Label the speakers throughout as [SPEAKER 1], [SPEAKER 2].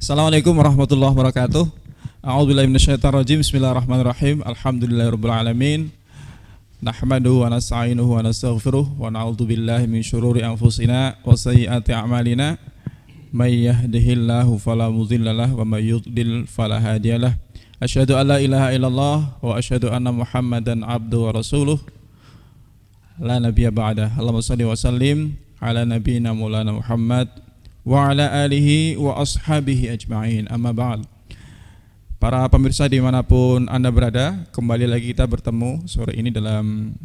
[SPEAKER 1] Assalamualaikum warahmatullahi wabarakatuh. A'udzubillahi minasyaitonir rajim. Bismillahirrahmanirrahim. Alhamdulillahirabbil alamin. Nahmaduhu wa nasta'inuhu wa nastaghfiruh wa na'udzubillahi min syururi anfusina wa sayyiati a'malina. May yahdihillahu fala mudhillalah wa may yudlil fala hadiyalah. Asyhadu an la ilaha illallah wa asyhadu anna Muhammadan abduhu wa rasuluh. La nabiyya ba'dah. Allahumma shalli wa sallim ala nabiyyina maulana Muhammad wa ala alihi wa ashabihi ajma'in. Amma ba'd. Para pemirsa dimanapun Anda berada, kembali lagi kita bertemu sore ini dalam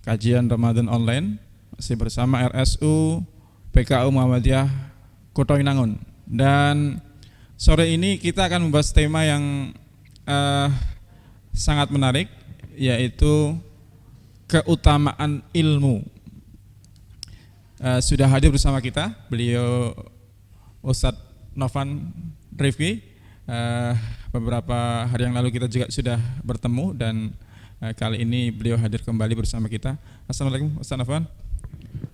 [SPEAKER 1] kajian Ramadan online masih bersama RSU PKU Muhammadiyah Kota Winangun. Dan sore ini kita akan membahas tema yang sangat menarik, yaitu keutamaan ilmu. Sudah hadir bersama kita beliau Ustadz Novan Rifki. Beberapa hari yang lalu kita juga sudah bertemu dan kali ini beliau hadir kembali bersama kita. Assalamualaikum Ustadz Novan.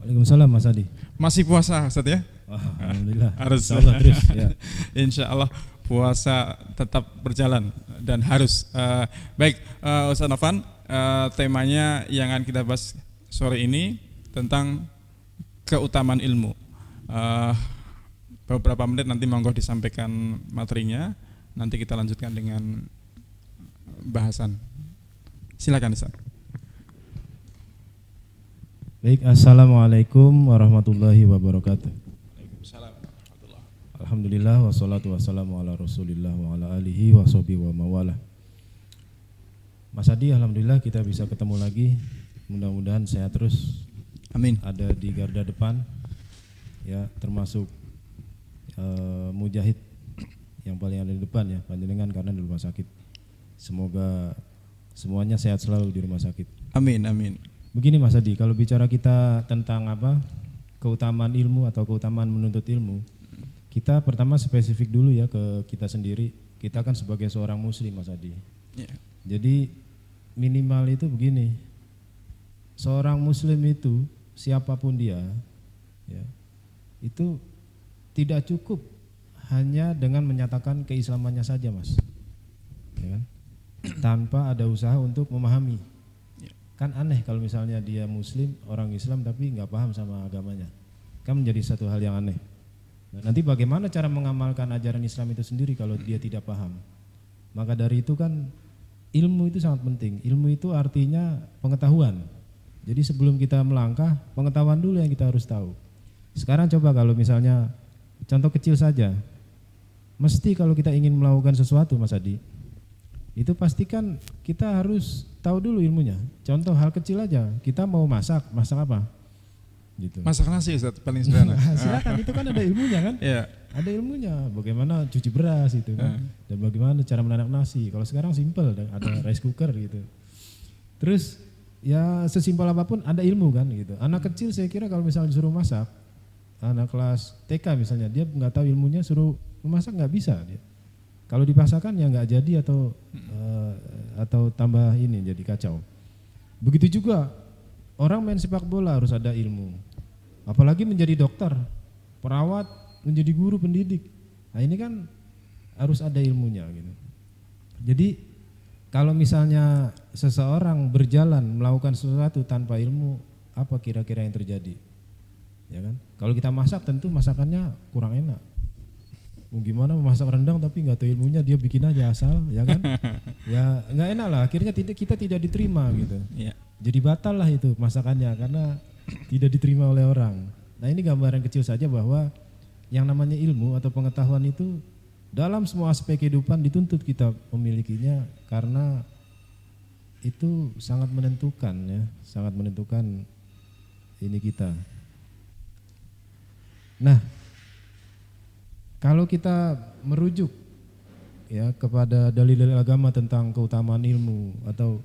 [SPEAKER 2] Waalaikumsalam Mas Adi.
[SPEAKER 1] Masih puasa Ustadz ya?
[SPEAKER 2] Alhamdulillah.
[SPEAKER 1] Harus
[SPEAKER 2] terus ya.
[SPEAKER 1] Insya Allah puasa tetap berjalan dan harus. Baik Ustadz Novan, temanya yang akan kita bahas sore ini tentang keutamaan ilmu. Beberapa menit nanti monggo disampaikan materinya, nanti kita lanjutkan dengan bahasan. Silakan Ustaz.
[SPEAKER 2] Baik, assalamualaikum warahmatullahi wabarakatuh.
[SPEAKER 1] Waalaikumsalam warahmatullahi.
[SPEAKER 2] Alhamdulillah wassalatu wassalamu ala rasulillah wa ala alihi wa sahbihi wa mawalah. Mas Adi, alhamdulillah kita bisa ketemu lagi. Mudah-mudahan sehat terus.
[SPEAKER 1] Amin.
[SPEAKER 2] Ada di garda depan, ya, termasuk mujahid yang paling ada di depan, ya, panjenengan karena di rumah sakit. Semoga semuanya sehat selalu di rumah sakit.
[SPEAKER 1] Amin, amin.
[SPEAKER 2] Begini Mas Adi, kalau bicara kita tentang keutamaan ilmu atau keutamaan menuntut ilmu, kita pertama spesifik dulu ya ke kita sendiri. Kita kan sebagai seorang muslim Mas Adi.
[SPEAKER 1] Yeah.
[SPEAKER 2] Jadi minimal itu begini, seorang muslim itu siapapun dia, ya, itu tidak cukup hanya dengan menyatakan keislamannya saja, Mas, ya kan? Tanpa ada usaha untuk memahami. Kan aneh kalau misalnya dia muslim, orang Islam tapi nggak paham sama agamanya, kan menjadi satu hal yang aneh. Nah, nanti bagaimana cara mengamalkan ajaran Islam itu sendiri kalau dia tidak paham? Maka dari itu kan ilmu itu sangat penting. Ilmu itu artinya pengetahuan. Jadi sebelum kita melangkah, pengetahuan dulu yang kita harus tahu. Sekarang coba kalau misalnya contoh kecil saja, mesti kalau kita ingin melakukan sesuatu Mas Adi, itu pastikan kita harus tahu dulu ilmunya. Contoh hal kecil aja, kita mau masak apa? Gitu.
[SPEAKER 1] Masak nasi Ustaz, paling sederhana.
[SPEAKER 2] Silakan, itu kan ada ilmunya kan?
[SPEAKER 1] Yeah.
[SPEAKER 2] Ada ilmunya, bagaimana cuci beras itu kan, dan bagaimana cara menanak nasi. Kalau sekarang simpel, ada rice cooker gitu. Terus ya sesimpel apapun ada ilmu kan gitu. Anak kecil saya kira kalau misalnya disuruh masak, anak kelas TK misalnya, dia nggak tahu ilmunya, suruh memasak nggak bisa dia. Kalau dipaksakan ya nggak jadi atau tambah ini jadi kacau. Begitu juga orang main sepak bola harus ada ilmu. Apalagi menjadi dokter, perawat, menjadi guru pendidik. Nah ini kan harus ada ilmunya gitu. Jadi kalau misalnya seseorang berjalan melakukan sesuatu tanpa ilmu, apa kira-kira yang terjadi? Ya kan? Kalau kita masak tentu masakannya kurang enak. Gimana memasak rendang tapi nggak tahu ilmunya, dia bikin aja asal, ya kan? Ya nggak enak lah. Akhirnya kita tidak diterima gitu. Yeah. Jadi batal lah itu masakannya karena tidak diterima oleh orang. Nah ini gambaran kecil saja bahwa yang namanya ilmu atau pengetahuan itu dalam semua aspek kehidupan dituntut kita memilikinya karena itu sangat menentukan, ya, sangat menentukan ini kita. Nah, kalau kita merujuk ya kepada dalil-dalil agama tentang keutamaan ilmu atau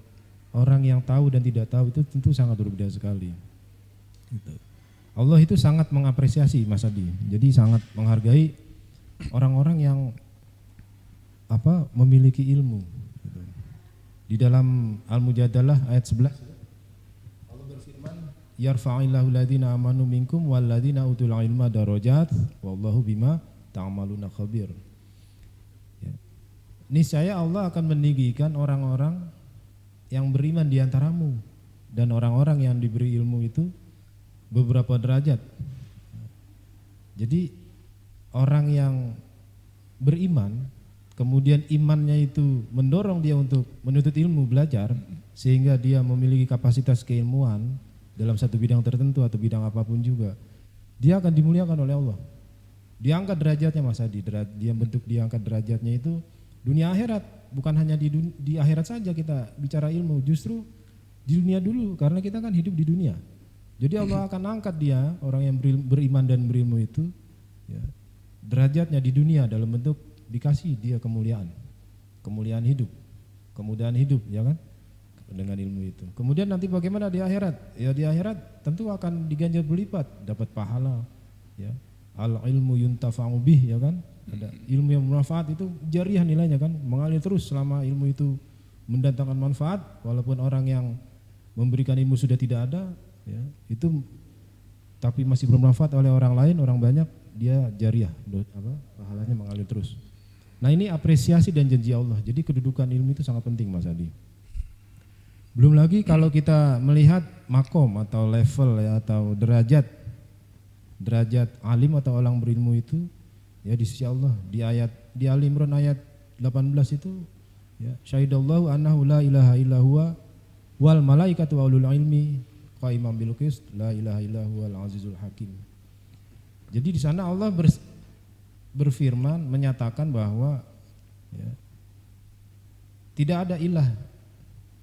[SPEAKER 2] orang yang tahu dan tidak tahu, itu tentu sangat berbeda sekali. Allah itu sangat mengapresiasi Mas Adi. Jadi sangat menghargai orang-orang yang memiliki ilmu. Di dalam Al-Mujadalah ayat 11 Allah berfirman, yarfa'illahu alladziina aamanu minkum walladziina utul ilma darajat wallahu bima ta'maluna khabir. niscaya Allah akan meninggikan orang-orang yang beriman di antaramu, dan orang-orang yang diberi ilmu itu beberapa derajat. Jadi orang yang beriman, kemudian imannya itu mendorong dia untuk menuntut ilmu, belajar, sehingga dia memiliki kapasitas keilmuan dalam satu bidang tertentu atau bidang apapun juga, dia akan dimuliakan oleh Allah. Diangkat derajatnya Mas Adi, dia bentuk diangkat derajatnya itu dunia akhirat, bukan hanya di akhirat saja kita bicara ilmu, justru di dunia dulu, karena kita kan hidup di dunia. Jadi Allah akan angkat dia, orang yang beriman dan berilmu itu, ya, derajatnya di dunia dalam bentuk dikasih dia kemuliaan hidup, kemudahan hidup, ya kan, dengan ilmu itu. Kemudian nanti bagaimana di akhirat? Ya di akhirat tentu akan diganjar berlipat, dapat pahala, ya. Al ilmu yuntafa'u bih, ya kan? Ada ilmu yang bermanfaat itu jariah nilainya kan, mengalir terus selama ilmu itu mendatangkan manfaat, walaupun orang yang memberikan ilmu sudah tidak ada, ya, itu tapi masih bermanfaat oleh orang lain, orang banyak, dia jariah, pahalanya mengalir terus. Nah ini apresiasi dan janji Allah. Jadi kedudukan ilmu itu sangat penting Mas Adi. Belum lagi kalau kita melihat makom atau level, ya, atau derajat alim atau orang berilmu itu, ya, di sisi Allah, di Ali Imran ayat 18 itu, ya, syahidallahu annahu la ilaha illa huwa wal malaikatu wa ulul ilmi qaimam bil qist la ilaha illa huwal azizul hakim. Jadi di sana Allah berfirman menyatakan bahwa, ya, tidak ada ilah,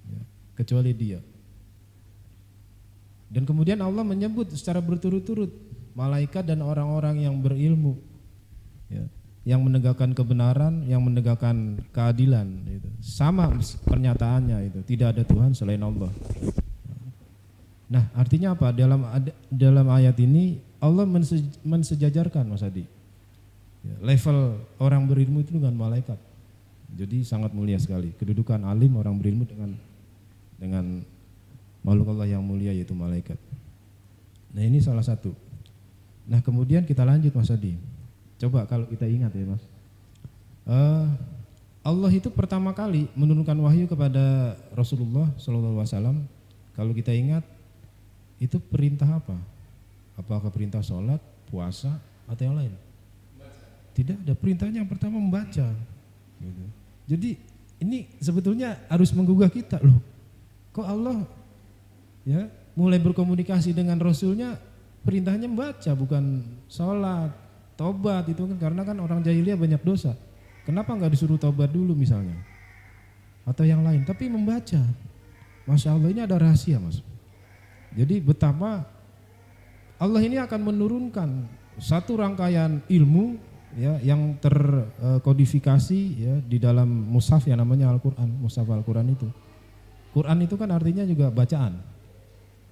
[SPEAKER 2] ya, kecuali Dia. Dan kemudian Allah menyebut secara berturut-turut malaikat dan orang-orang yang berilmu, ya, yang menegakkan kebenaran, yang menegakkan keadilan, itu sama pernyataannya, itu tidak ada Tuhan selain Allah. Nah artinya apa? Dalam ayat ini Allah mensejajarkan Mas Adi, ya, level orang berilmu itu dengan malaikat. Jadi sangat mulia sekali kedudukan alim orang berilmu dengan makhluk Allah yang mulia yaitu malaikat. Nah ini salah satu. Nah kemudian kita lanjut Mas Adi. Coba kalau kita ingat ya Mas, Allah itu pertama kali menurunkan wahyu kepada Rasulullah SAW. Kalau kita ingat itu perintah apa? Apakah perintah sholat, puasa atau yang lain? Tidak ada, perintahnya yang pertama membaca. Gitu. Jadi ini sebetulnya harus menggugah kita loh. Kok Allah, ya, mulai berkomunikasi dengan Rasulnya perintahnya membaca, bukan sholat, tobat itu kan, karena kan orang jahiliyah banyak dosa. Kenapa nggak disuruh tobat dulu misalnya? Atau yang lain, tapi membaca. Masya Allah, ini ada rahasia Mas. Jadi betapa Allah ini akan menurunkan satu rangkaian ilmu, ya, yang terkodifikasi, ya, di dalam mushaf yang namanya Al-Quran, mushaf Al-Quran itu. Quran itu kan artinya juga bacaan.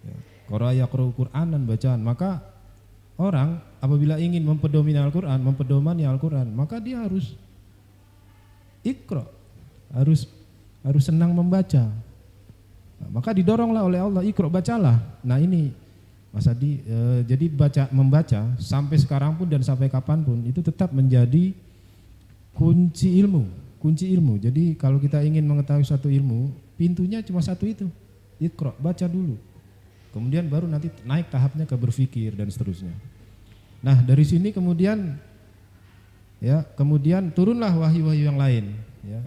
[SPEAKER 2] Ya, Qara yaqra'u Qur'an dan bacaan. Maka orang apabila ingin mempedomani Al-Quran, maka dia harus iqra, harus senang membaca. Nah, maka didoronglah oleh Allah, iqra, bacalah. Nah ini Mas Adi, jadi membaca sampai sekarang pun dan sampai kapanpun itu tetap menjadi kunci ilmu. Jadi kalau kita ingin mengetahui satu ilmu, pintunya cuma satu itu, iqra, baca dulu. Kemudian baru nanti naik tahapnya ke berpikir dan seterusnya. Nah dari sini kemudian turunlah wahyu-wahyu yang lain, ya.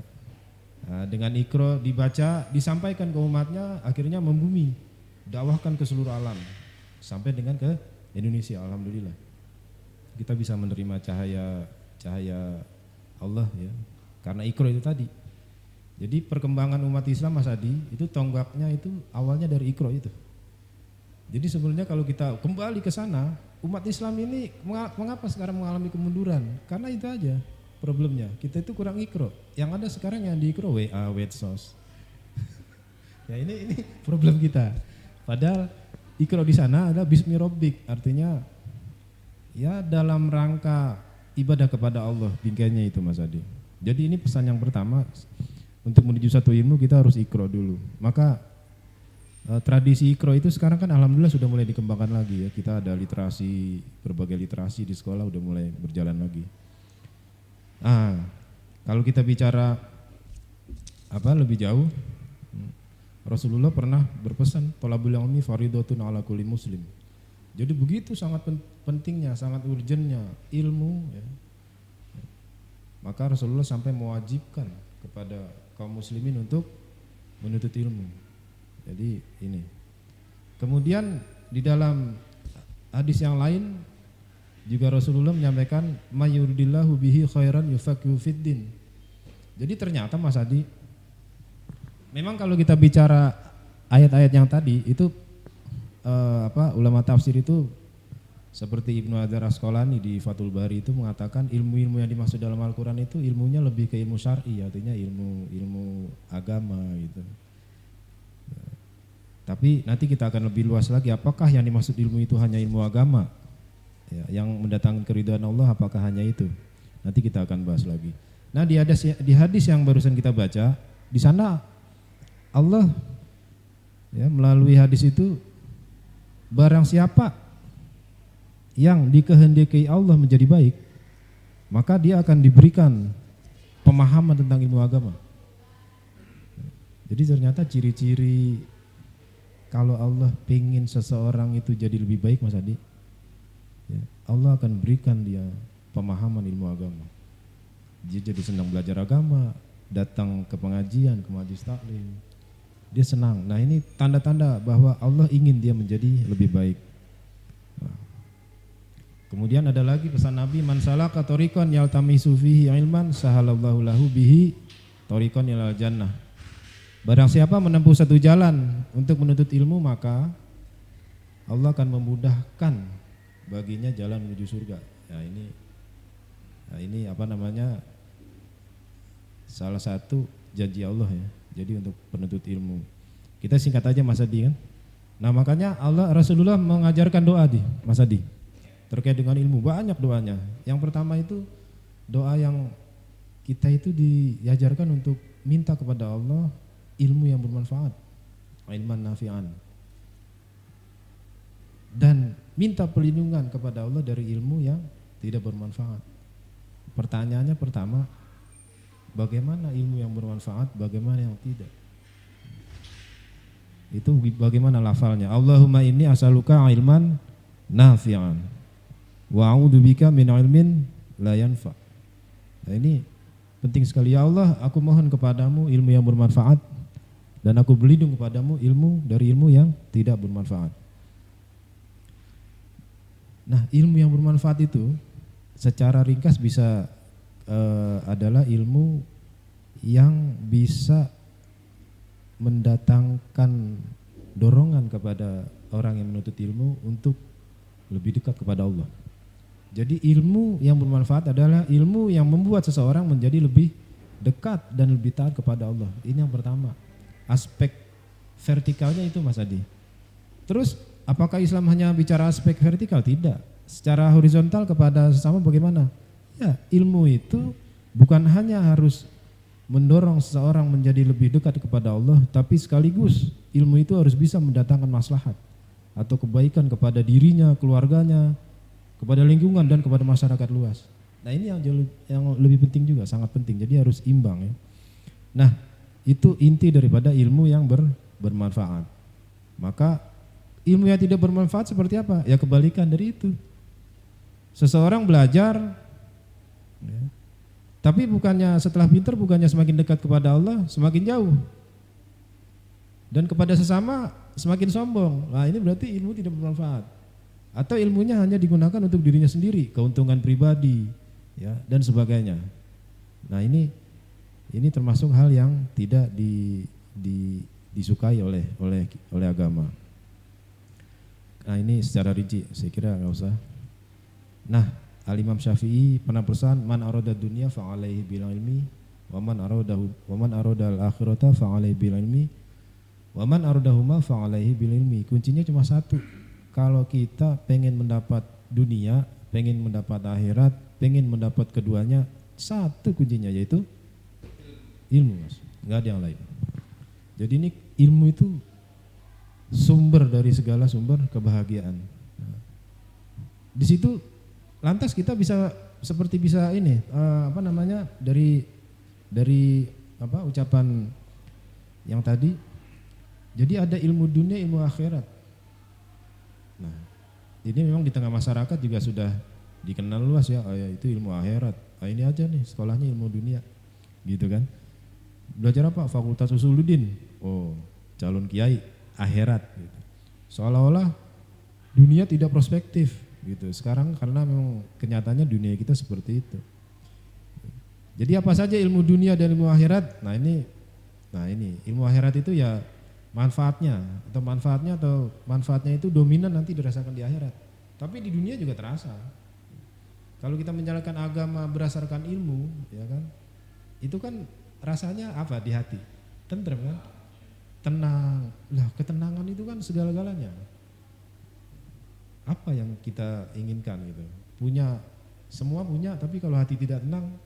[SPEAKER 2] Nah, dengan iqra dibaca, disampaikan ke umatnya, akhirnya membumi, dakwahkan ke seluruh alam sampai dengan ke Indonesia. Alhamdulillah kita bisa menerima cahaya Allah, ya, karena iqra itu tadi. Jadi perkembangan umat Islam Mas Adi itu tonggaknya itu awalnya dari iqra itu. Jadi sebenarnya kalau kita kembali ke sana, umat Islam ini mengapa sekarang mengalami kemunduran? Karena itu aja problemnya. Kita itu kurang iqra. Yang ada sekarang yang di iqra WA, medsos. Ya ini problem kita. Padahal iqra di sana ada bismi rabbik, artinya ya dalam rangka ibadah kepada Allah, bingkainya itu Mas Adi. Jadi ini pesan yang pertama, untuk menuju satu ilmu kita harus iqra dulu. Maka tradisi iqra itu sekarang kan alhamdulillah sudah mulai dikembangkan lagi, ya. Kita ada literasi, berbagai literasi di sekolah udah mulai berjalan lagi. Kalau kita bicara lebih jauh, Rasulullah pernah berpesan thalabul ilmi fardhatun ala kulli muslim. Jadi begitu sangat pentingnya, sangat urgennya ilmu ya. Maka Rasulullah sampai mewajibkan kepada kaum muslimin untuk menuntut ilmu. Jadi ini. Kemudian di dalam hadis yang lain juga Rasulullah menyampaikan mayuridillahu bihi khairan yufaqihu fiddin. Jadi ternyata Mas Adi, memang kalau kita bicara ayat-ayat yang tadi itu ulama tafsir itu seperti Ibnu Hajar Asqalani di Fathul Bari itu mengatakan ilmu-ilmu yang dimaksud dalam Al-Qur'an itu ilmunya lebih ke ilmu syar'i, artinya ilmu agama gitu. Tapi nanti kita akan lebih luas lagi, apakah yang dimaksud ilmu itu hanya ilmu agama? Ya, yang mendatangkan keridhaan Allah apakah hanya itu? Nanti kita akan bahas lagi. Nah, di hadis yang barusan kita baca, di sana Allah ya melalui hadis itu barang siapa yang dikehendaki Allah menjadi baik, maka dia akan diberikan pemahaman tentang ilmu agama. Jadi ternyata ciri-ciri kalau Allah pengen seseorang itu jadi lebih baik, Mas Adi, ya, Allah akan berikan dia pemahaman ilmu agama. Dia jadi senang belajar agama, datang ke pengajian, ke majelis taklim, dia senang. Nah, ini tanda-tanda bahwa Allah ingin dia menjadi lebih baik. Nah, kemudian ada lagi pesan Nabi, man salaka tariqan yaltamisu fihi ilman sahalallahu lahu bihi tariqan ilal jannah. Barang siapa menempuh satu jalan untuk menuntut ilmu, maka Allah akan memudahkan baginya jalan menuju surga. Nah, ini apa namanya? Salah satu janji Allah ya. Jadi untuk penuntut ilmu. Kita singkat aja Mas Adi kan. Nah, makanya Rasulullah mengajarkan doa di Mas Adi terkait dengan ilmu, banyak doanya. Yang pertama itu doa yang kita itu diajarkan untuk minta kepada Allah ilmu yang bermanfaat, ilman nafi'an, dan minta perlindungan kepada Allah dari ilmu yang tidak bermanfaat. Pertanyaannya pertama, bagaimana ilmu yang bermanfaat, bagaimana yang tidak? Itu bagaimana lafalnya? Allahumma inni as'aluka ilman nafi'an wa a'udzubika min ilmin la yanfa'. Nah, ini penting sekali. Ya Allah, aku mohon kepadamu ilmu yang bermanfaat dan aku berlindung kepadamu dari ilmu yang tidak bermanfaat. Nah, ilmu yang bermanfaat itu secara ringkas bisa adalah ilmu yang bisa mendatangkan dorongan kepada orang yang menuntut ilmu untuk lebih dekat kepada Allah. Jadi ilmu yang bermanfaat adalah ilmu yang membuat seseorang menjadi lebih dekat dan lebih taat kepada Allah. Ini yang pertama. Aspek vertikalnya itu Mas Adi. Terus apakah Islam hanya bicara aspek vertikal? Tidak. Secara horizontal kepada sesama bagaimana? Ya, ilmu itu bukan hanya harus mendorong seseorang menjadi lebih dekat kepada Allah, tapi sekaligus ilmu itu harus bisa mendatangkan maslahat atau kebaikan kepada dirinya, keluarganya, kepada lingkungan dan kepada masyarakat luas. Nah, ini yang lebih penting juga, sangat penting. Jadi harus imbang ya. Nah, itu inti daripada ilmu yang bermanfaat. Maka ilmu yang tidak bermanfaat seperti apa? Ya kebalikan dari itu. Seseorang belajar ya, tapi bukannya setelah pintar bukannya semakin dekat kepada Allah, semakin jauh. Dan kepada sesama semakin sombong. Nah, ini berarti ilmu tidak bermanfaat. Atau ilmunya hanya digunakan untuk dirinya sendiri, keuntungan pribadi ya dan sebagainya. Nah, ini termasuk hal yang tidak disukai oleh agama. Nah, ini secara rinci saya kira enggak usah. Nah, Al-Imam Syafi'i pernah pesan, man arada dunya fa'alaihi bil ilmi wa man arada al-akhirata fa'alaihi bil ilmi wa man aradahuma fa'alaihi bil ilmi. Kuncinya cuma satu. Kalau kita pengen mendapat dunia, pengen mendapat akhirat, pengen mendapat keduanya, satu kuncinya yaitu ilmu, Mas. Enggak ada yang lain. Jadi ini ilmu itu sumber dari segala sumber kebahagiaan. Di situ lantas kita bisa seperti bisa ini dari ucapan yang tadi. Jadi ada ilmu dunia, ilmu akhirat. Nah, ini memang di tengah masyarakat juga sudah dikenal luas ya, oh ya itu ilmu akhirat. Ah, ini aja nih sekolahnya ilmu dunia. Gitu kan. Belajar apa? Fakultas Usuluddin. Oh, calon kiai akhirat gitu. Seolah-olah dunia tidak prospektif gitu. Sekarang karena memang kenyataannya dunia kita seperti itu. Jadi apa saja ilmu dunia dan ilmu akhirat? Nah ini ilmu akhirat itu ya manfaatnya itu dominan nanti dirasakan di akhirat. Tapi di dunia juga terasa. Kalau kita menjalankan agama berdasarkan ilmu, ya kan? Itu kan rasanya apa di hati? Tentrem kan? Tenang. Lah, ketenangan itu kan segala-galanya. Apa yang kita inginkan gitu? Semua punya, tapi kalau hati tidak tenang,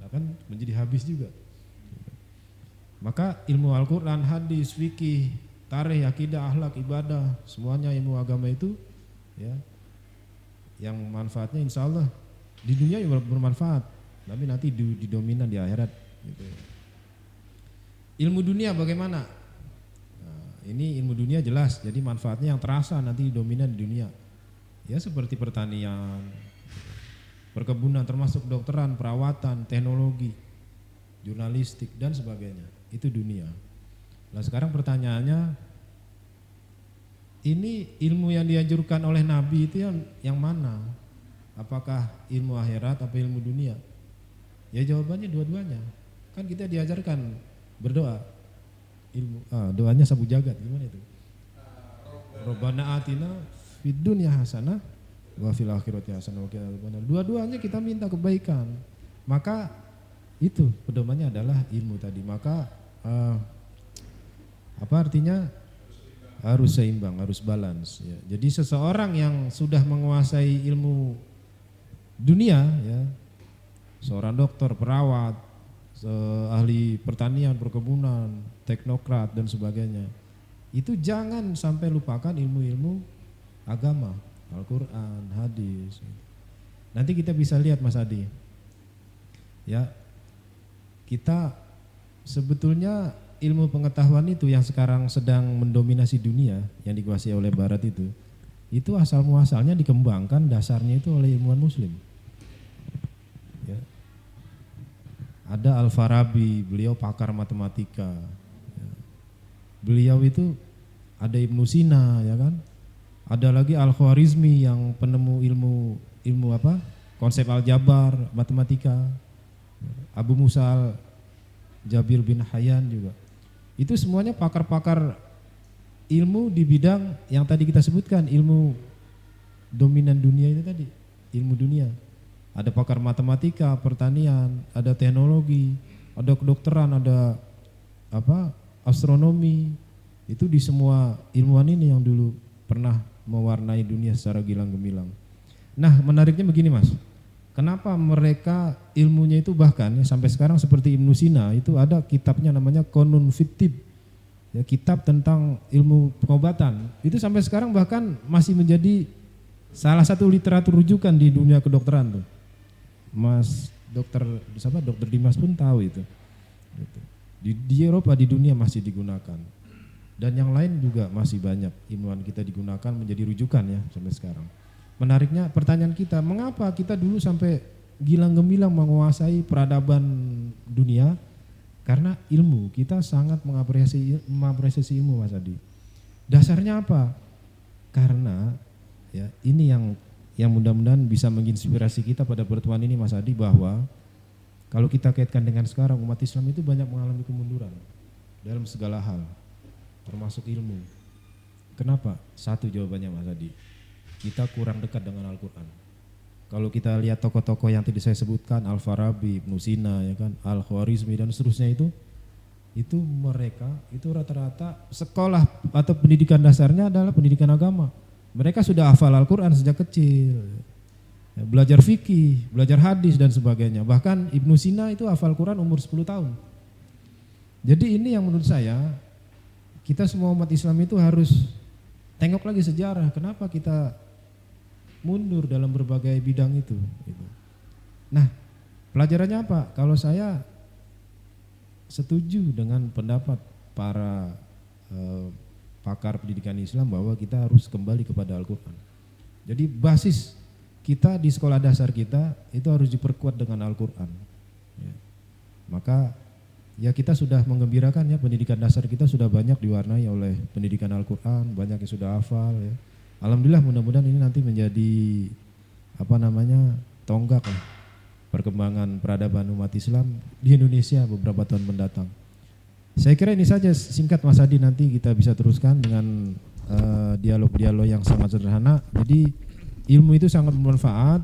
[SPEAKER 2] kan menjadi habis juga. Maka ilmu Al-Quran, hadis, fikih, tarikh, akidah, akhlak, ibadah, semuanya ilmu agama itu ya, yang manfaatnya insya Allah di dunia juga bermanfaat, tapi nanti didominan di akhirat gitu. Ilmu dunia bagaimana? Nah, ini ilmu dunia jelas, jadi manfaatnya yang terasa nanti dominan di dunia. Ya seperti pertanian, perkebunan, termasuk kedokteran, perawatan, teknologi, jurnalistik dan sebagainya. Itu dunia. Nah sekarang pertanyaannya, ini ilmu yang dianjurkan oleh Nabi itu yang mana? Apakah ilmu akhirat atau ilmu dunia? Ya jawabannya dua-duanya. Kan kita diajarkan berdoa. Doanya sabu jagat, gimana itu? Rabbana atina fid dunya hasanah wa fil akhirati hasanah wa qina adzabannar. Dua-duanya kita minta kebaikan. Maka itu pedomannya adalah ilmu tadi. Maka apa artinya? Harus seimbang, harus balance ya. Jadi seseorang yang sudah menguasai ilmu dunia ya, seorang dokter, perawat, ahli pertanian, perkebunan, teknokrat dan sebagainya, itu jangan sampai lupakan ilmu-ilmu agama, Al-Quran, hadis. Nanti kita bisa lihat Mas Adi ya, kita sebetulnya ilmu pengetahuan itu yang sekarang sedang mendominasi dunia, yang dikuasai oleh Barat itu asal muasalnya dikembangkan dasarnya itu oleh ilmuwan Muslim. Ya. Ada Al-Farabi, beliau pakar matematika. Ya. Beliau itu ada Ibnu Sina, ya kan? Ada lagi Al-Khwarizmi yang penemu ilmu apa? Konsep aljabar, matematika. Abu Musa Jabir bin Hayyan juga. Itu semuanya pakar-pakar ilmu di bidang yang tadi kita sebutkan, ilmu dominan dunia itu tadi, ilmu dunia. Ada pakar matematika, pertanian, ada teknologi, ada kedokteran, ada apa? Astronomi. Itu di semua ilmuwan ini yang dulu pernah mewarnai dunia secara gilang gemilang. Nah, menariknya begini, Mas. Kenapa mereka ilmunya itu bahkan ya, sampai sekarang seperti Ibnu Sina itu ada kitabnya namanya Qanun fit Tibb, ya, kitab tentang ilmu pengobatan. Itu sampai sekarang bahkan masih menjadi salah satu literatur rujukan di dunia kedokteran tuh. Mas Dokter Dimas pun tahu itu. Di Eropa, di dunia masih digunakan. Dan yang lain juga masih banyak ilmuwan kita digunakan menjadi rujukan ya sampai sekarang. Menariknya pertanyaan kita, mengapa kita dulu sampai gilang gemilang menguasai peradaban dunia? Karena ilmu, kita sangat mengapresiasi ilmu, Mas Adi. Dasarnya apa? Karena ya ini yang mudah-mudahan bisa menginspirasi kita pada pertemuan ini, Mas Adi, bahwa kalau kita kaitkan dengan sekarang, umat Islam itu banyak mengalami kemunduran dalam segala hal, termasuk ilmu. Kenapa? Satu jawabannya, Mas Adi, kita kurang dekat dengan Al-Quran. Kalau kita lihat tokoh-tokoh yang tadi saya sebutkan, Al-Farabi, Ibnu Sina, ya kan, Al-Khwarizmi dan seterusnya itu mereka itu rata-rata sekolah atau pendidikan dasarnya adalah pendidikan agama. Mereka sudah hafal Al-Quran sejak kecil, ya, belajar fikih, belajar hadis dan sebagainya. Bahkan Ibnu Sina itu hafal Quran umur 10 tahun. Jadi ini yang menurut saya kita semua umat Islam itu harus tengok lagi sejarah. Kenapa kita mundur dalam berbagai bidang itu. Nah, pelajarannya apa? Kalau saya setuju dengan pendapat para pakar pendidikan Islam bahwa kita harus kembali kepada Al-Quran. Jadi basis kita di sekolah dasar kita itu harus diperkuat dengan Al-Quran. Ya. Maka ya kita sudah menggembirakan ya, pendidikan dasar kita sudah banyak diwarnai oleh pendidikan Al-Quran, banyak yang sudah hafal ya. Alhamdulillah, mudah-mudahan ini nanti menjadi tonggak lah perkembangan peradaban umat Islam di Indonesia beberapa tahun mendatang. Saya kira ini saja singkat Mas Adi, nanti kita bisa teruskan dengan dialog-dialog yang sangat sederhana. Jadi ilmu itu sangat bermanfaat.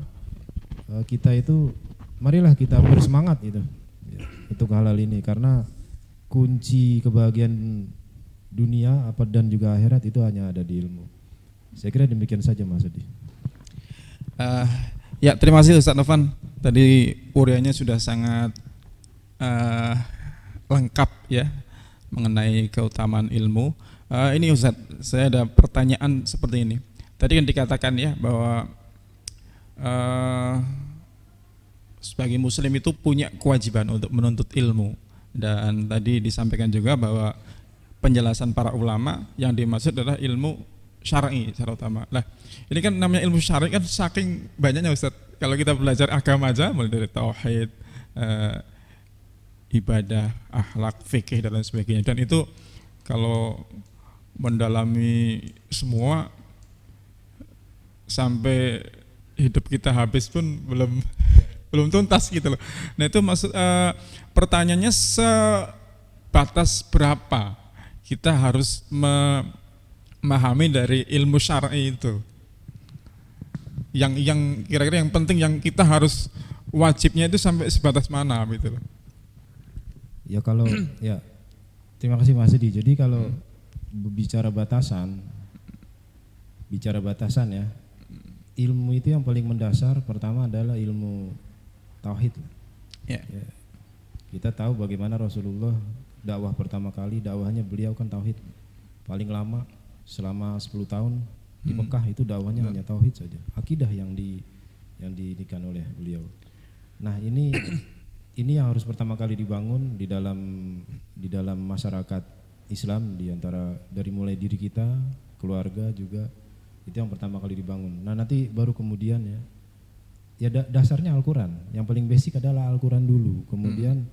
[SPEAKER 2] Kita itu marilah kita bersemangat gitu untuk hal ini, karena kunci kebahagiaan dunia dan juga akhirat itu hanya ada di ilmu. Saya kira demikian saja Mas Adi.
[SPEAKER 1] Ya, terima kasih Ustaz Novan. Tadi uriannya sudah sangat lengkap ya mengenai keutamaan ilmu. Ini Ustaz, saya ada pertanyaan seperti ini. Tadi kan dikatakan ya bahwa sebagai muslim itu punya kewajiban untuk menuntut ilmu, dan tadi disampaikan juga bahwa penjelasan para ulama yang dimaksud adalah ilmu syar'i secara utama. Nah, ini kan namanya ilmu syar'i kan saking banyaknya Ustaz. Kalau kita belajar agama aja mulai dari tauhid, ibadah, akhlak, fikih dan lain sebagainya, dan itu kalau mendalami semua sampai hidup kita habis pun belum tuntas gitu loh. Nah itu maksud pertanyaannya, sebatas berapa kita harus memahami dari ilmu syar'i itu, yang kira-kira yang penting, yang kita harus wajibnya itu sampai sebatas mana gitu loh.
[SPEAKER 2] Ya kalau ya terima kasih Mas Edi. Jadi kalau bicara batasan ya, ilmu itu yang paling mendasar pertama adalah ilmu tauhid. Ya. Kita tahu bagaimana Rasulullah dakwah pertama kali, dakwahnya beliau kan tauhid. Paling lama selama 10 tahun di Mekah itu dakwahnya hanya tauhid saja. Akidah yang didikan oleh beliau. Nah, ini yang harus pertama kali dibangun di dalam masyarakat Islam, dari mulai diri kita, keluarga juga, itu yang pertama kali dibangun. Nah nanti baru kemudian ya dasarnya Al-Quran, yang paling basic adalah Al-Quran dulu, kemudian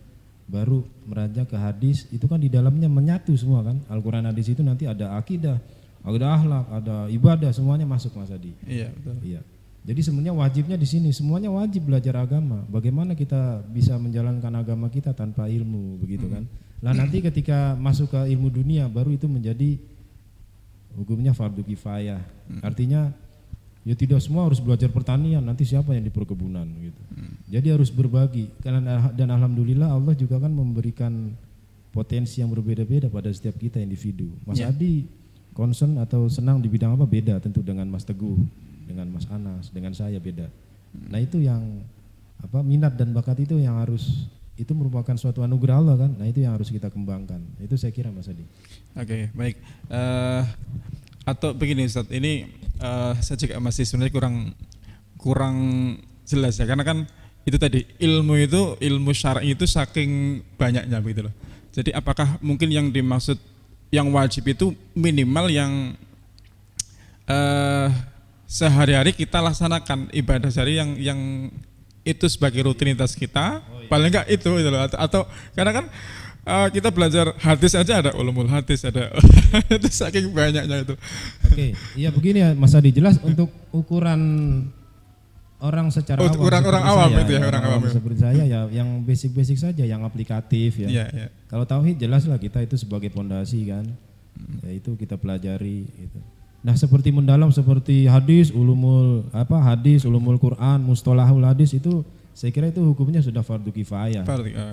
[SPEAKER 2] baru meranjak ke hadis. Itu kan di dalamnya menyatu semua kan, Al-Quran hadis itu nanti ada akidah, ada akhlak, ada ibadah, semuanya masuk Mas Adi.
[SPEAKER 1] Iya betul.
[SPEAKER 2] Iya. Jadi sebenarnya wajibnya di sini, semuanya wajib belajar agama. Bagaimana kita bisa menjalankan agama kita tanpa ilmu, begitu kan? Nah nanti ketika masuk ke ilmu dunia, baru itu menjadi hukumnya fardu kifayah. Artinya ya tidak semua harus belajar pertanian, nanti siapa yang di perkebunan gitu. Jadi harus berbagi. Dan alhamdulillah Allah juga kan memberikan potensi yang berbeda-beda pada setiap kita individu. Mas Adi concern atau senang di bidang apa beda tentu dengan Mas Teguh, dengan Mas Anas, dengan saya beda. Nah itu yang minat dan bakat itu yang harus, itu merupakan suatu anugerah Allah kan. Nah itu yang harus kita kembangkan. Itu saya kira Mas Adi.
[SPEAKER 1] Oke, baik. Atau begini Ustaz, ini saya juga masih sebenarnya kurang jelas ya, karena kan itu tadi ilmu syar'i itu saking banyaknya begitu loh. Jadi apakah mungkin yang dimaksud yang wajib itu minimal yang sehari-hari kita laksanakan ibadah sehari yang itu sebagai rutinitas kita, paling enggak itu loh. Atau karena kan kita belajar hadis aja ada ulumul hadis, ada itu saking banyaknya itu.
[SPEAKER 2] Oke, iya begini ya Mas Adi, jelas untuk ukuran orang secara awam,
[SPEAKER 1] orang awam itu ya, orang awam
[SPEAKER 2] seperti saya ya, yang basic saja, yang aplikatif ya.
[SPEAKER 1] Yeah.
[SPEAKER 2] Kalau tauhid jelas lah kita itu sebagai pondasi kan, ya itu kita pelajari gitu. Nah seperti mendalam seperti hadis, ulumul Quran, mustalahul hadis, itu saya kira itu hukumnya sudah fardu kifayah.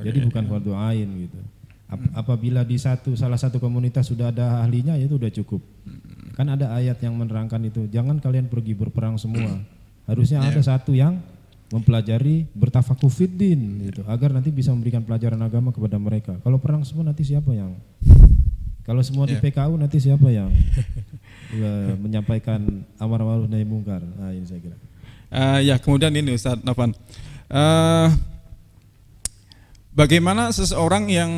[SPEAKER 2] Jadi bukan fardu ain gitu. Apabila di salah satu komunitas sudah ada ahlinya, ya itu udah cukup. Kan ada ayat yang menerangkan itu, jangan kalian pergi berperang semua. Harusnya ada satu yang mempelajari, bertafakuh fiddin gitu, agar nanti bisa memberikan pelajaran agama kepada mereka. Kalau perang semua nanti siapa yang, kalau semua di PKU nanti siapa yang menyampaikan amar ma'ruf nahi mungkar. Nah ini saya kira.
[SPEAKER 1] Ya kemudian ini Ustaz Novan, bagaimana seseorang yang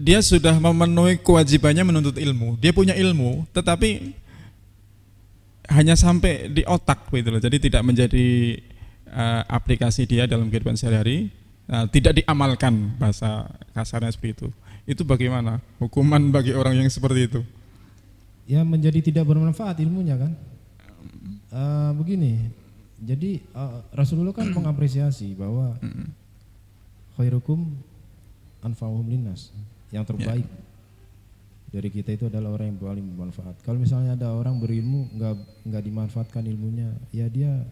[SPEAKER 1] dia sudah memenuhi kewajibannya menuntut ilmu. Dia punya ilmu, tetapi hanya sampai di otak gitu loh. Jadi tidak menjadi aplikasi dia dalam kehidupan sehari-hari, tidak diamalkan, bahasa kasarnya seperti itu. Itu bagaimana hukuman bagi orang yang seperti itu?
[SPEAKER 2] Ya menjadi tidak bermanfaat ilmunya kan. Begini, jadi Rasulullah kan mengapresiasi bahwa khairukum anfa'uhum linnas, yang terbaik dari kita itu adalah orang yang paling bermanfaat. Kalau misalnya ada orang berilmu nggak dimanfaatkan ilmunya, ya dia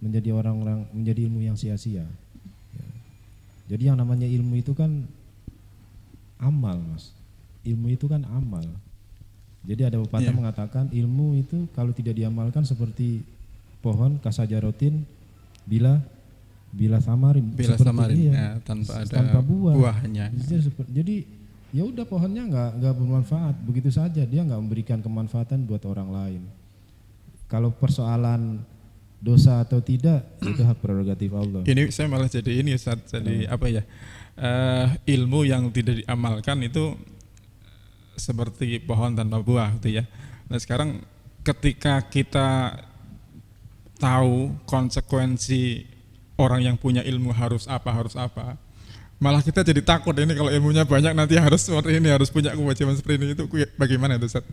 [SPEAKER 2] menjadi orang-orang menjadi ilmu yang sia-sia. Ya. Jadi yang namanya ilmu itu kan amal, Mas. Ilmu itu kan amal. Jadi ada pepatah mengatakan ilmu itu kalau tidak diamalkan seperti pohon kasajarotin bila samarin,
[SPEAKER 1] ya, tanpa buahnya.
[SPEAKER 2] Jadi ya udah pohonnya nggak bermanfaat begitu saja, dia nggak memberikan kemanfaatan buat orang lain. Kalau persoalan dosa atau tidak itu hak prerogatif Allah.
[SPEAKER 1] Ini saya malah jadi ini Ustaz, jadi apa ya, ilmu yang tidak diamalkan itu seperti pohon tanpa buah gitu ya. Nah sekarang ketika kita tahu konsekuensi orang yang punya ilmu harus apa, malah kita jadi takut ini kalau ilmunya banyak nanti harus seperti ini, harus punya kewajiban seperti ini. Itu bagaimana itu Ustaz?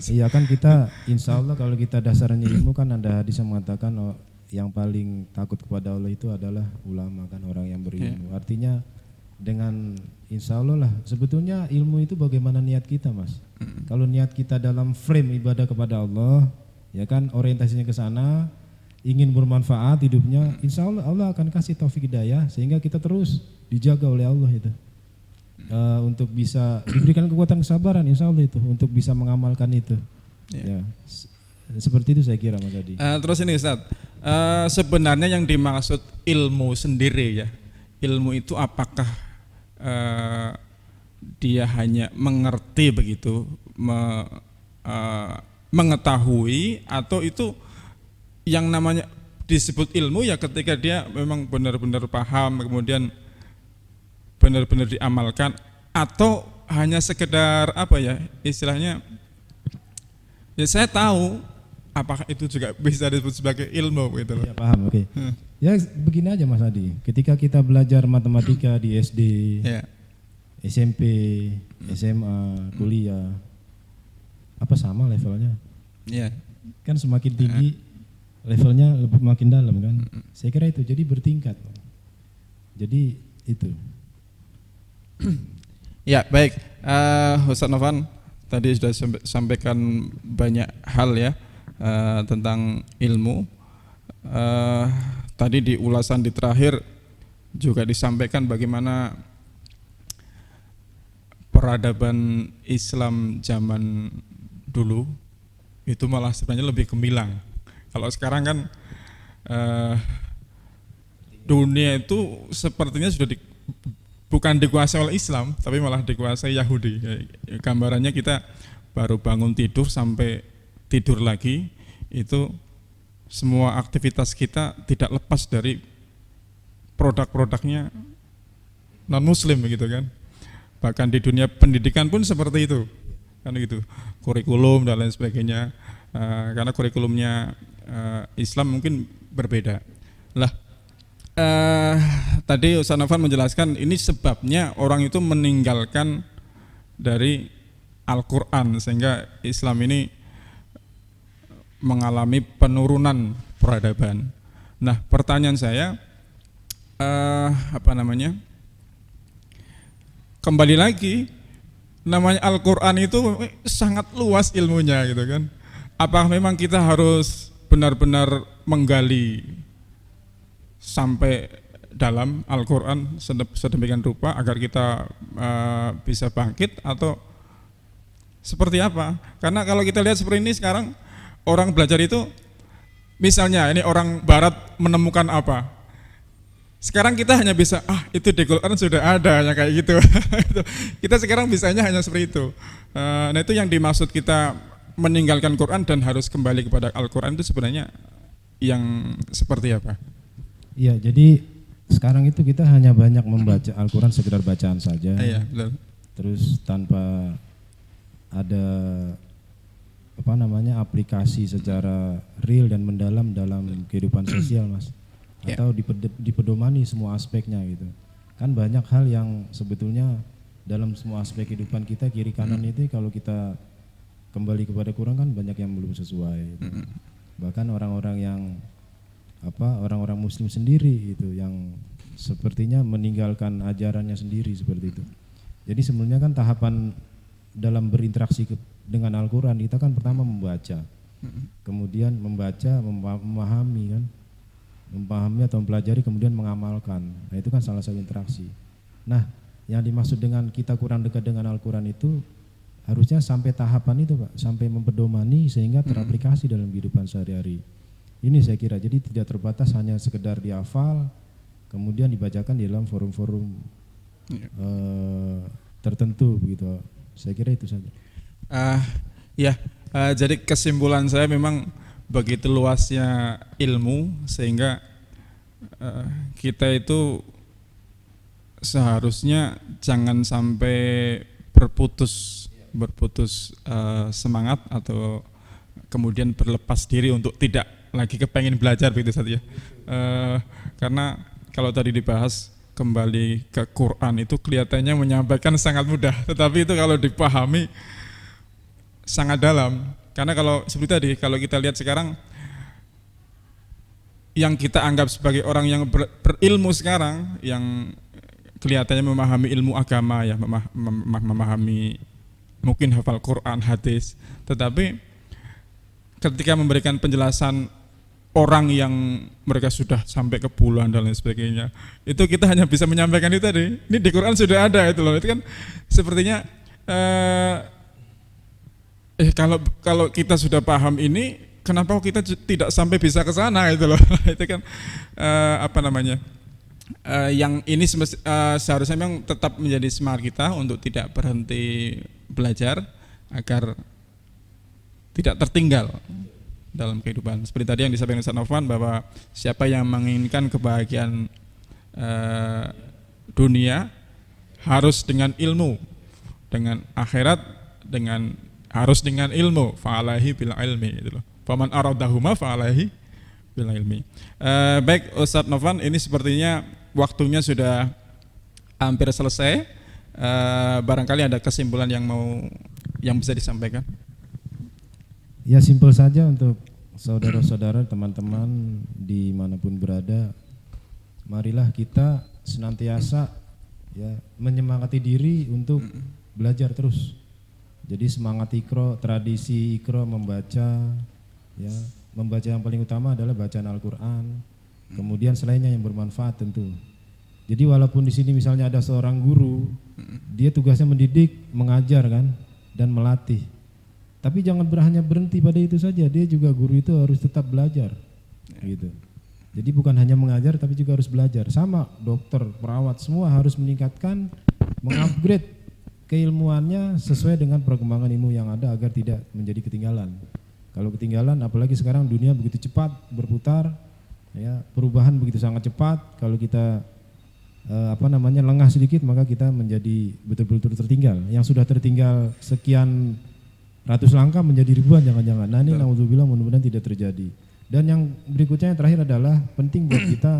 [SPEAKER 2] Iya kan kita insya Allah kalau kita dasarnya ilmu kan ada hadis yang mengatakan yang paling takut kepada Allah itu adalah ulama kan, orang yang berilmu. Artinya dengan insya Allah lah, sebetulnya ilmu itu bagaimana niat kita Mas. Kalau niat kita dalam frame ibadah kepada Allah, ya kan orientasinya ke sana, ingin bermanfaat hidupnya, insya Allah Allah akan kasih taufik hidayah sehingga kita terus dijaga oleh Allah itu. Untuk bisa diberikan kekuatan kesabaran insya Allah itu untuk bisa mengamalkan itu. Ya, seperti itu saya kira Mas Adi.
[SPEAKER 1] Terus ini Ustaz, sebenarnya yang dimaksud ilmu sendiri ya, ilmu itu apakah dia hanya mengerti begitu, mengetahui, atau itu yang namanya disebut ilmu ya ketika dia memang benar-benar paham kemudian benar-benar diamalkan, atau hanya sekedar apa ya istilahnya, ya saya tahu, apakah itu juga bisa disebut sebagai ilmu gitu loh.
[SPEAKER 2] Ya paham, oke. Ya begini aja Mas Adi, ketika kita belajar matematika di SD, SMP, SMA, kuliah, apa sama levelnya? Kan semakin tinggi levelnya lebih makin dalam kan? Saya kira itu, jadi bertingkat. Jadi itu.
[SPEAKER 1] Ya baik, Ustaz Novan tadi sudah sampaikan banyak hal ya tentang ilmu. Tadi di ulasan di terakhir juga disampaikan bagaimana peradaban Islam zaman dulu itu malah sebenarnya lebih gemilang. Kalau sekarang kan dunia itu sepertinya sudah bukan dikuasai oleh Islam, tapi malah dikuasai Yahudi. Gambarannya kita baru bangun tidur sampai tidur lagi, itu semua aktivitas kita tidak lepas dari produk-produknya non-muslim begitu kan. Bahkan di dunia pendidikan pun seperti itu, kan gitu, kurikulum dan lain sebagainya. Karena kurikulumnya Islam mungkin berbeda. Lah, tadi Ustaz Novan menjelaskan ini sebabnya orang itu meninggalkan dari Al-Quran sehingga Islam ini mengalami penurunan peradaban. Nah, pertanyaan saya, kembali lagi, namanya Al-Quran itu sangat luas ilmunya gitu kan. Apakah memang kita harus benar-benar menggali sampai dalam Al-Quran sedemikian rupa agar kita bisa bangkit, atau seperti apa? Karena kalau kita lihat seperti ini sekarang, orang belajar itu, misalnya ini orang barat menemukan apa, sekarang kita hanya bisa, itu di Quran sudah ada, hanya kayak gitu. Kita sekarang bisanya hanya seperti itu. Nah itu yang dimaksud kita meninggalkan Quran dan harus kembali kepada Al-Quran itu sebenarnya yang seperti apa?
[SPEAKER 2] Iya, jadi sekarang itu kita hanya banyak membaca Al-Quran sekedar bacaan saja,
[SPEAKER 1] Iya, betul.
[SPEAKER 2] terus tanpa ada aplikasi secara real dan mendalam dalam kehidupan sosial, Mas, atau dipedomani semua aspeknya gitu. Kan banyak hal yang sebetulnya dalam semua aspek kehidupan kita kiri kanan itu kalau kita kembali kepada Quran kan banyak yang belum sesuai gitu. Bahkan orang-orang muslim sendiri itu yang sepertinya meninggalkan ajarannya sendiri seperti itu. Jadi sebenarnya kan tahapan dalam berinteraksi dengan Al-Quran kita kan pertama membaca, kemudian memahami atau mempelajari, kemudian mengamalkan. Nah itu kan salah satu interaksi. Nah yang dimaksud dengan kita kurang dekat dengan Al-Quran itu harusnya sampai tahapan itu Pak, sampai mempedomani sehingga teraplikasi dalam kehidupan sehari-hari. Ini saya kira, jadi tidak terbatas hanya sekedar dihafal kemudian dibacakan di dalam forum-forum tertentu begitu. Saya kira itu saja.
[SPEAKER 1] Jadi kesimpulan saya memang begitu luasnya ilmu sehingga kita itu seharusnya jangan sampai berputus semangat atau kemudian berlepas diri untuk tidak lagi kepengen belajar begitu saja. Karena kalau tadi dibahas kembali ke Quran itu kelihatannya menyampaikan sangat mudah, tetapi itu kalau dipahami sangat dalam. Karena kalau seperti tadi, kalau kita lihat sekarang yang kita anggap sebagai orang yang berilmu sekarang, yang kelihatannya memahami ilmu agama ya, memahami mungkin hafal Quran, hadis, tetapi ketika memberikan penjelasan orang yang mereka sudah sampai ke bulan dan lain sebagainya, itu kita hanya bisa menyampaikan itu tadi. Ini di Quran sudah ada itu loh. Itu kan sepertinya kalau kita sudah paham ini, kenapa kita tidak sampai bisa ke sana itu loh. Itu kan yang ini seharusnya memang tetap menjadi semangat kita untuk tidak berhenti belajar agar tidak tertinggal dalam kehidupan. Seperti tadi yang disampaikan Ustaz Nofan bahwa siapa yang menginginkan kebahagiaan dunia harus dengan ilmu, dengan akhirat harus dengan ilmu. Fa'alaihi bil ilmi itu loh. Faman aradahuma fa'alaihi bil ilmi. Baik Ustaz Nofan, ini sepertinya waktunya sudah hampir selesai. Barangkali ada kesimpulan yang bisa disampaikan.
[SPEAKER 2] Ya simpel saja untuk saudara-saudara, teman-teman dimanapun berada, marilah kita senantiasa menyemangati diri untuk belajar terus. Jadi semangat Iqra, tradisi Iqra membaca yang paling utama adalah bacaan Al-Quran. Kemudian selainnya yang bermanfaat tentu. Jadi walaupun di sini misalnya ada seorang guru, dia tugasnya mendidik, mengajar kan, dan melatih. Tapi jangan hanya berhenti pada itu saja, dia juga guru itu harus tetap belajar, gitu. Jadi bukan hanya mengajar, tapi juga harus belajar. Sama dokter, perawat, semua harus meningkatkan, mengupgrade keilmuannya sesuai dengan perkembangan ilmu yang ada agar tidak menjadi ketinggalan. Kalau ketinggalan, apalagi sekarang dunia begitu cepat berputar, ya perubahan begitu sangat cepat. Kalau kita lengah sedikit, maka kita menjadi betul-betul tertinggal. Yang sudah tertinggal sekian ratus langkah menjadi ribuan jangan-jangan. Nah ini naudzubillah, mudah-mudahan tidak terjadi. Dan yang berikutnya yang terakhir adalah penting buat kita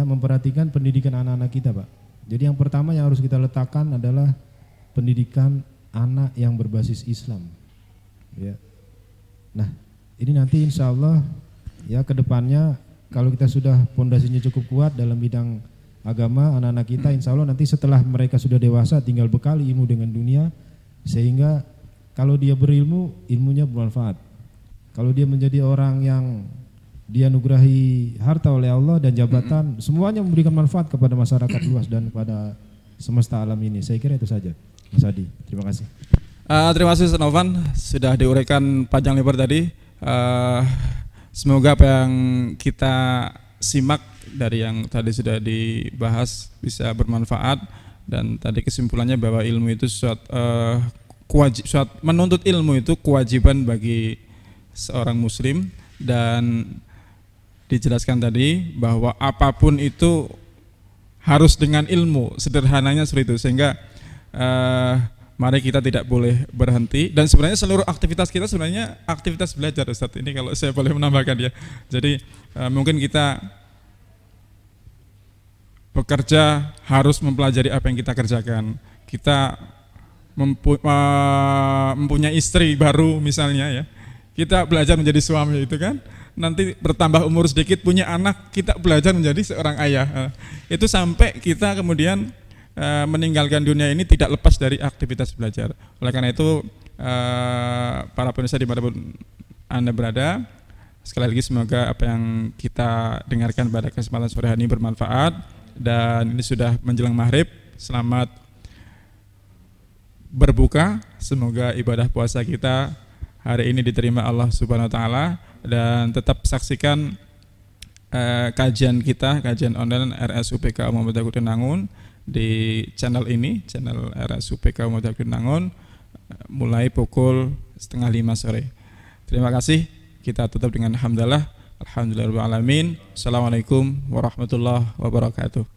[SPEAKER 2] memperhatikan pendidikan anak-anak kita, Pak. Jadi yang pertama yang harus kita letakkan adalah pendidikan anak yang berbasis Islam. Ya. Nah ini nanti insya Allah ke depannya kalau kita sudah pondasinya cukup kuat dalam bidang agama, anak-anak kita insya Allah nanti setelah mereka sudah dewasa tinggal bekali ilmu dengan dunia, sehingga kalau dia berilmu, ilmunya bermanfaat. Kalau dia menjadi orang yang dia nugerahi harta oleh Allah dan jabatan, semuanya memberikan manfaat kepada masyarakat luas dan kepada semesta alam ini. Saya kira itu saja, Mas Adi. Terima kasih.
[SPEAKER 1] Terima kasih Ustaz Nofan, sudah diuraikan panjang lebar tadi. Semoga apa yang kita simak dari yang tadi sudah dibahas bisa bermanfaat, dan tadi kesimpulannya bahwa ilmu itu menuntut ilmu itu kewajiban bagi seorang muslim, dan dijelaskan tadi bahwa apapun itu harus dengan ilmu, sederhananya seperti itu. Sehingga mari kita tidak boleh berhenti, dan sebenarnya seluruh aktivitas kita sebenarnya aktivitas belajar, Ustaz. Ini kalau saya boleh menambahkan ya. Jadi mungkin kita bekerja harus mempelajari apa yang kita kerjakan. Kita mempunyai istri baru misalnya ya, kita belajar menjadi suami itu kan. Nanti bertambah umur sedikit punya anak, kita belajar menjadi seorang ayah. Itu sampai kita kemudian meninggalkan dunia ini tidak lepas dari aktivitas belajar. Oleh karena itu para pemirsa dimanapun Anda berada, sekali lagi semoga apa yang kita dengarkan pada kesempatan sore hari ini bermanfaat. Dan ini sudah menjelang maghrib. Selamat berbuka. Semoga ibadah puasa kita hari ini diterima Allah Subhanahu wa taala, dan tetap saksikan kajian kita, kajian online RSUPK Muhammadiyah Kudenangun di channel ini, channel RSUPK Muhammadiyah Kudenangun, mulai pukul 4:30 sore. Terima kasih. Kita tutup dengan hamdalah. Alhamdulillahirabbil alamin. Assalamualaikum warahmatullahi wabarakatuh.